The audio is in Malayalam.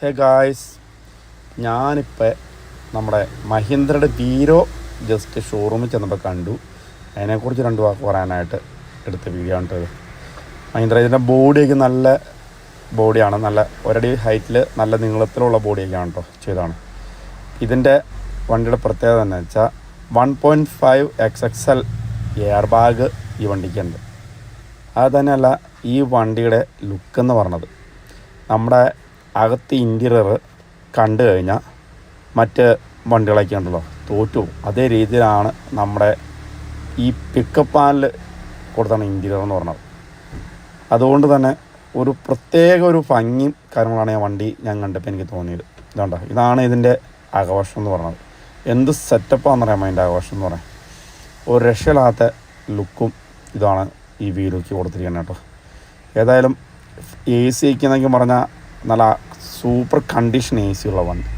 ഹേ ഗായ്സ്, ഞാനിപ്പോൾ നമ്മുടെ മഹീന്ദ്രയുടെ ഹീറോ ജസ്റ്റ് ഷോറൂമിൽ ചെന്നപ്പോൾ കണ്ടു. അതിനെക്കുറിച്ച് രണ്ട് വാക്ക് പറയാനായിട്ട് എടുത്ത വീഡിയോ ആണ് കേട്ടത്. മഹീന്ദ്ര ഇതിൻ്റെ ബോഡിയൊക്കെ നല്ല ബോഡിയാണ്, നല്ല ഒരടി ഹൈറ്റിൽ നല്ല നീളത്തിലുള്ള ബോഡിയൊക്കെയാണ് കേട്ടോ ചെയ്താണ്. ഇതിൻ്റെ വണ്ടിയുടെ പ്രത്യേകത എന്ന് വെച്ചാൽ 1.5 XXL എയർ ബാഗ് ഈ വണ്ടിക്കുണ്ട്. അത് തന്നെയല്ല, ഈ വണ്ടിയുടെ ലുക്കെന്ന് പറഞ്ഞത് നമ്മുടെ അകത്ത് ഇൻറ്റീരിയർ കണ്ടു കഴിഞ്ഞാൽ മറ്റ് വണ്ടികളൊക്കെ ഉണ്ടല്ലോ തോറ്റു. അതേ രീതിയിലാണ് നമ്മുടെ ഈ പിക്കപ്പ് പാനൽ കൊടുത്താണ് ഇൻറ്റീരിയർ എന്ന് പറഞ്ഞത്. അതുകൊണ്ട് തന്നെ ഒരു പ്രത്യേക ഒരു ഭംഗിയും കാര്യങ്ങളാണ് ഈ വണ്ടി ഞാൻ കണ്ടപ്പോൾ എനിക്ക് തോന്നിയത്. ഇതാണ് ഇതിൻ്റെ ആഘോഷം എന്ന് പറഞ്ഞത്. എന്ത് സെറ്റപ്പാണെന്ന് പറയാം അതിൻ്റെ ആഘോഷം എന്ന് പറയാം. ഒരു രക്ഷയില്ലാത്ത ലുക്കും ഇതാണ് ഈ വീലുക്ക് കൊടുത്തിരിക്കുന്നത് കേട്ടോ. ഏതായാലും AC വയ്ക്കുന്നതെങ്കിൽ പറഞ്ഞാൽ നല്ല സൂപ്പർ കണ്ടീഷൻ AC ഉള്ള വണ്ടി.